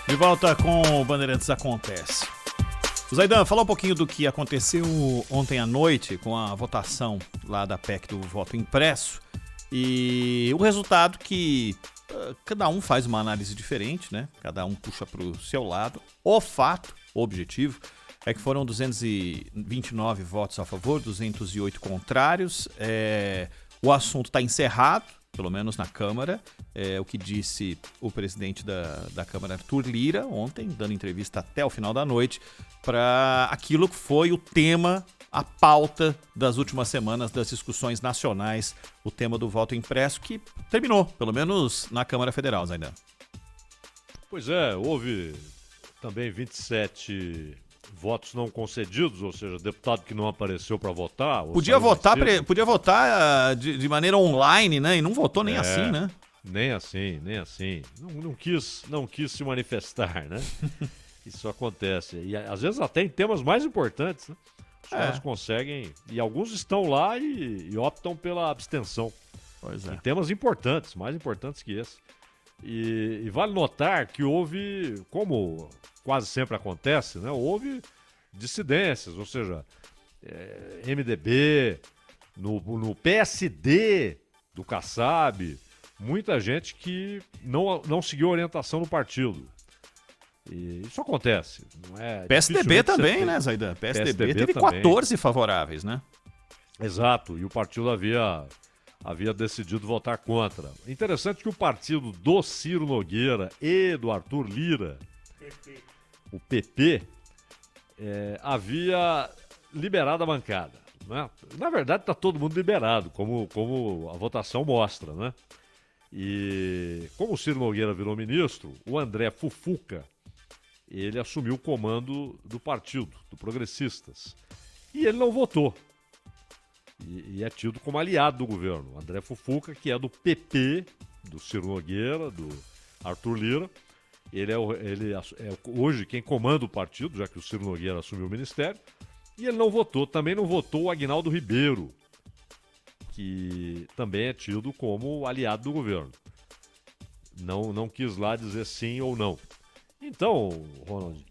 De volta com o Bandeirantes Acontece. Zaidan, fala um pouquinho do que aconteceu ontem à noite com a votação lá da PEC do voto impresso e o resultado que cada um faz uma análise diferente, né? Cada um puxa para o seu lado. O fato, o objetivo, é que foram 229 votos a favor, 208 contrários. O assunto está encerrado, pelo menos na Câmara, o que disse o presidente da Câmara, Arthur Lira, ontem, dando entrevista até o final da noite, para aquilo que foi o tema, a pauta das últimas semanas das discussões nacionais, o tema do voto impresso, que terminou, pelo menos na Câmara Federal, Zaidan. Pois é, houve também 27 votos não concedidos, ou seja, deputado que não apareceu para votar. Podia votar de maneira online, né? E não votou nem assim, né? Nem assim. Não quis se manifestar, né? Isso acontece. E às vezes até em temas mais importantes, né? Os caras conseguem, e alguns estão lá e optam pela abstenção. Pois é. Em temas importantes, mais importantes que esse. E vale notar que houve, como quase sempre acontece, né? Houve dissidências, ou seja, MDB, no PSD do Kassab, muita gente que não seguiu a orientação do partido. E isso acontece. Não é PSDB também, né, Zaidan? PSDB teve também. 14 favoráveis, né? Exato, e o partido havia decidido votar contra. Interessante que o partido do Ciro Nogueira e do Arthur Lira, o PP, havia liberado a bancada, né? Na verdade, está todo mundo liberado, como a votação mostra, né? E como o Ciro Nogueira virou ministro, o André Fufuca, ele assumiu o comando do partido, do Progressistas. E ele não votou. E é tido como aliado do governo. O André Fufuca, que é do PP, do Ciro Nogueira, do Arthur Lira. Ele é hoje quem comanda o partido, já que o Ciro Nogueira assumiu o ministério. E ele não votou. Também não votou o Aguinaldo Ribeiro, que também é tido como aliado do governo. Não quis lá dizer sim ou não. Então, Ronald,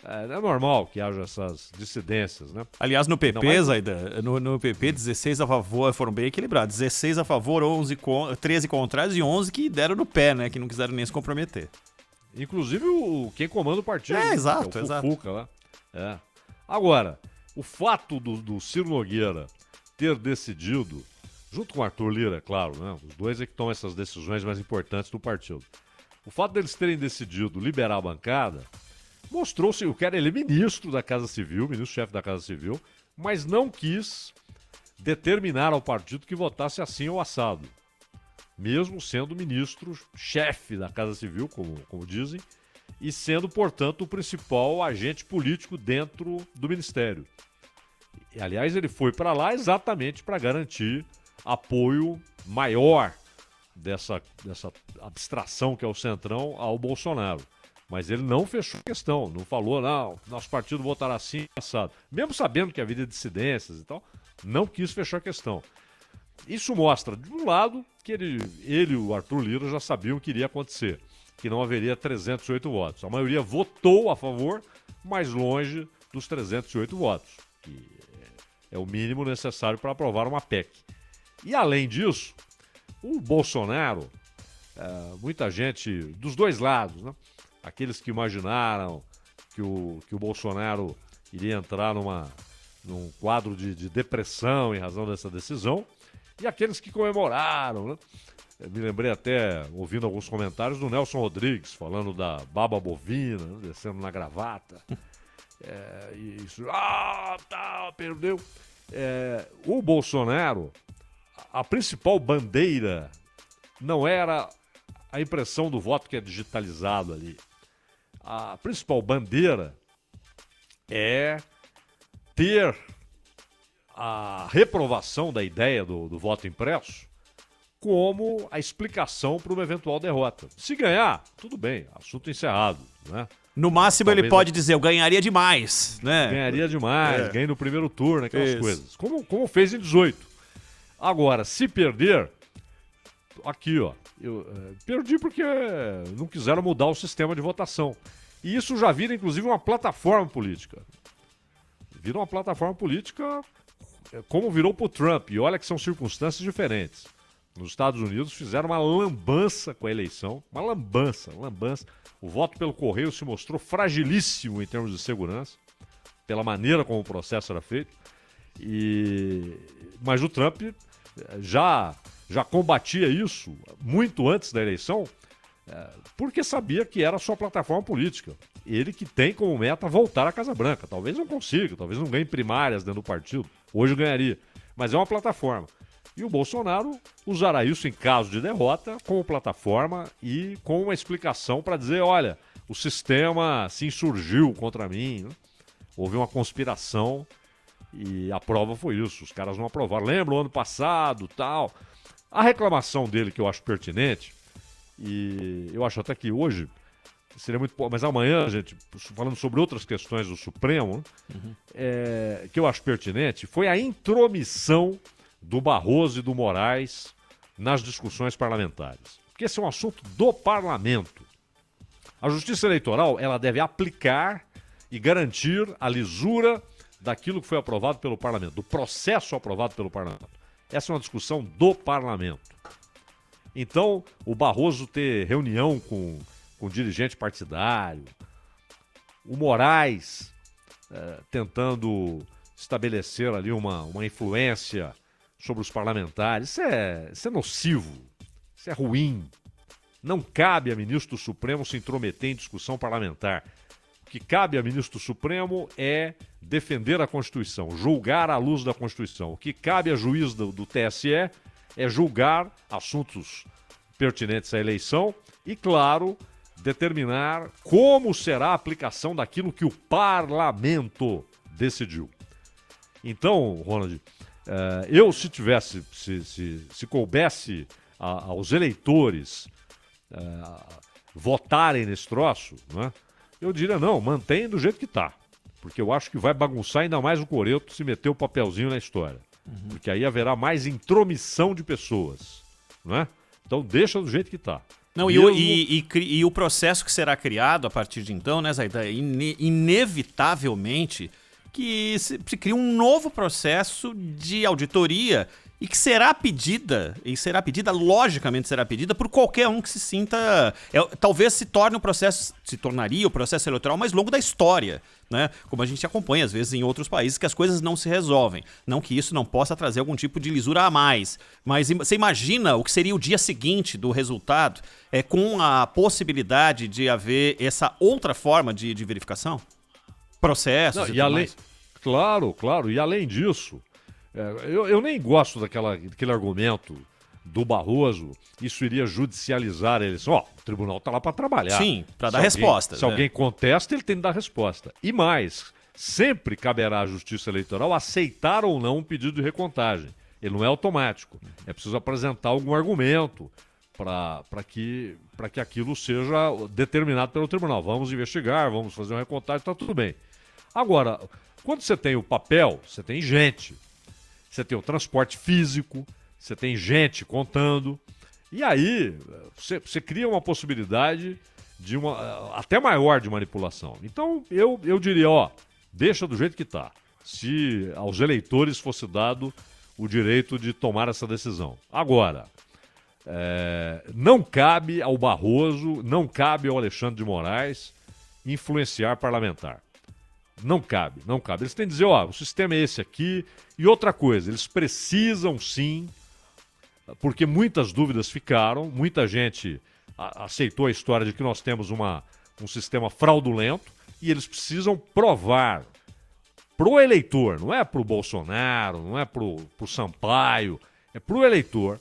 é normal que haja essas dissidências, né? Aliás, no PP, Zaidan, no PP, 16 a favor, foram bem equilibrados. 16 a favor, 13 contrários e 11 que deram no pé, né? Que não quiseram nem se comprometer. Inclusive quem comanda o partido. Exato, é o Fufuca lá. Agora, o fato do Ciro Nogueira ter decidido, junto com o Arthur Lira, claro, né? Os dois é que tomam essas decisões mais importantes do partido. O fato deles terem decidido liberar a bancada mostrou-se, o cara, ele é ministro da Casa Civil, ministro-chefe da Casa Civil, mas não quis determinar ao partido que votasse assim ou assado. Mesmo sendo ministro-chefe da Casa Civil, como dizem, e sendo, portanto, o principal agente político dentro do ministério. E, aliás, ele foi para lá exatamente para garantir apoio maior dessa abstração que é o Centrão ao Bolsonaro. Mas ele não fechou a questão, não falou, não, nosso partido votará assim, assado. Mesmo sabendo que havia dissidências e tal, não quis fechar a questão. Isso mostra, de um lado, que ele e o Arthur Lira já sabiam o que iria acontecer, que não haveria 308 votos. A maioria votou a favor, mas longe dos 308 votos, que é o mínimo necessário para aprovar uma PEC. E além disso, o Bolsonaro, muita gente dos dois lados, né? Aqueles que imaginaram que o Bolsonaro iria entrar num quadro de depressão em razão dessa decisão, e aqueles que comemoraram, né? Eu me lembrei até, ouvindo alguns comentários, do Nelson Rodrigues, falando da baba bovina, né? Descendo na gravata. Perdeu. O Bolsonaro, a principal bandeira não era a impressão do voto que é digitalizado ali. A principal bandeira é ter a reprovação da ideia do voto impresso como a explicação para uma eventual derrota. Se ganhar, tudo bem, assunto encerrado, né? No máximo talvez ele pode dizer, eu ganharia demais, né? Ganharia demais, ganhei no primeiro turno, aquelas coisas. Como fez em 18. Agora, se perder, aqui, ó, Perdi porque não quiseram mudar o sistema de votação. E isso já vira, inclusive, uma plataforma política. Vira uma plataforma política como virou pro Trump. E olha que são circunstâncias diferentes. Nos Estados Unidos fizeram uma lambança com a eleição. Uma lambança. O voto pelo correio se mostrou fragilíssimo em termos de segurança, pela maneira como o processo era feito. Mas o Trump já combatia isso muito antes da eleição, porque sabia que era a sua plataforma política. Ele que tem como meta voltar à Casa Branca. Talvez não consiga, talvez não ganhe primárias dentro do partido. Hoje ganharia, mas é uma plataforma. E o Bolsonaro usará isso em caso de derrota como plataforma e com uma explicação para dizer, olha, o sistema se insurgiu contra mim, né? Houve uma conspiração e a prova foi isso, os caras não aprovaram. Lembra o ano passado, tal. A reclamação dele que eu acho pertinente, e eu acho até que hoje seria muito... Mas amanhã, gente, falando sobre outras questões do Supremo, que eu acho pertinente, foi a intromissão do Barroso e do Moraes nas discussões parlamentares. Porque esse é um assunto do parlamento. A Justiça Eleitoral, ela deve aplicar e garantir a lisura daquilo que foi aprovado pelo parlamento, do processo aprovado pelo parlamento. Essa é uma discussão do parlamento. Então, o Barroso ter reunião com dirigente partidário, o Moraes tentando estabelecer ali uma influência sobre os parlamentares, isso é nocivo, isso é ruim. Não cabe a ministro do Supremo se intrometer em discussão parlamentar. O que cabe a ministro do Supremo é defender a Constituição, julgar à luz da Constituição. O que cabe a juiz do TSE é julgar assuntos pertinentes à eleição e, claro, determinar como será a aplicação daquilo que o parlamento decidiu. Então, Ronald, se tivesse, se coubesse aos eleitores votarem nesse troço, né, eu diria não, mantém do jeito que está. Porque eu acho que vai bagunçar ainda mais o coreto se meter o papelzinho na história. Porque aí haverá mais intromissão de pessoas, né? Então deixa do jeito que está. Não, e o processo que será criado a partir de então, né, Zaidan, inevitavelmente que se cria um novo processo de auditoria e que logicamente será pedida por qualquer um que se sinta... talvez se tornaria o processo eleitoral mais longo da história, né? Como a gente acompanha, às vezes, em outros países, que as coisas não se resolvem. Não que isso não possa trazer algum tipo de lisura a mais. Mas você imagina o que seria o dia seguinte do resultado com a possibilidade de haver essa outra forma de verificação? Processos e tudo mais. Claro. E além disso... Eu nem gosto daquele argumento do Barroso, isso iria judicializar a eleição. O tribunal está lá para trabalhar. Sim, para dar resposta. Se alguém contesta, ele tem que dar resposta. E mais, sempre caberá à Justiça Eleitoral aceitar ou não um pedido de recontagem. Ele não é automático. É preciso apresentar algum argumento para que aquilo seja determinado pelo tribunal. Vamos investigar, vamos fazer uma recontagem, está tudo bem. Agora, quando você tem o papel, você tem gente. Você tem o transporte físico, você tem gente contando, e aí você cria uma possibilidade de até maior de manipulação. Então eu diria, deixa do jeito que está. Se aos eleitores fosse dado o direito de tomar essa decisão. Agora, não cabe ao Barroso, não cabe ao Alexandre de Moraes influenciar parlamentar. Não cabe. Eles têm que dizer, o sistema é esse aqui. E outra coisa, eles precisam sim, porque muitas dúvidas ficaram, muita gente aceitou a história de que nós temos um sistema fraudulento e eles precisam provar pro eleitor, não é pro Bolsonaro, não é pro Sampaio, é pro eleitor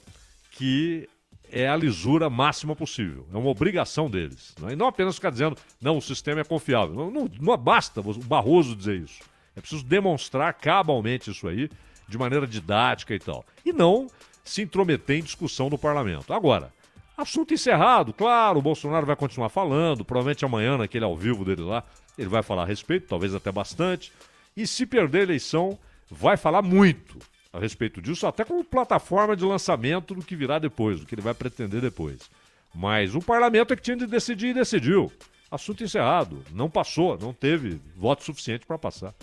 que é a lisura máxima possível. É uma obrigação deles. E não apenas ficar dizendo, não, o sistema é confiável. Não basta o Barroso dizer isso. É preciso demonstrar cabalmente isso aí, de maneira didática e tal. E não se intrometer em discussão do parlamento. Agora, assunto encerrado. Claro, o Bolsonaro vai continuar falando. Provavelmente amanhã, naquele ao vivo dele lá, ele vai falar a respeito, talvez até bastante. E se perder a eleição, vai falar muito. a respeito disso, até como plataforma de lançamento do que virá depois, do que ele vai pretender depois. Mas o parlamento é que tinha de decidir e decidiu. Assunto encerrado. Não passou, não teve voto suficiente para passar.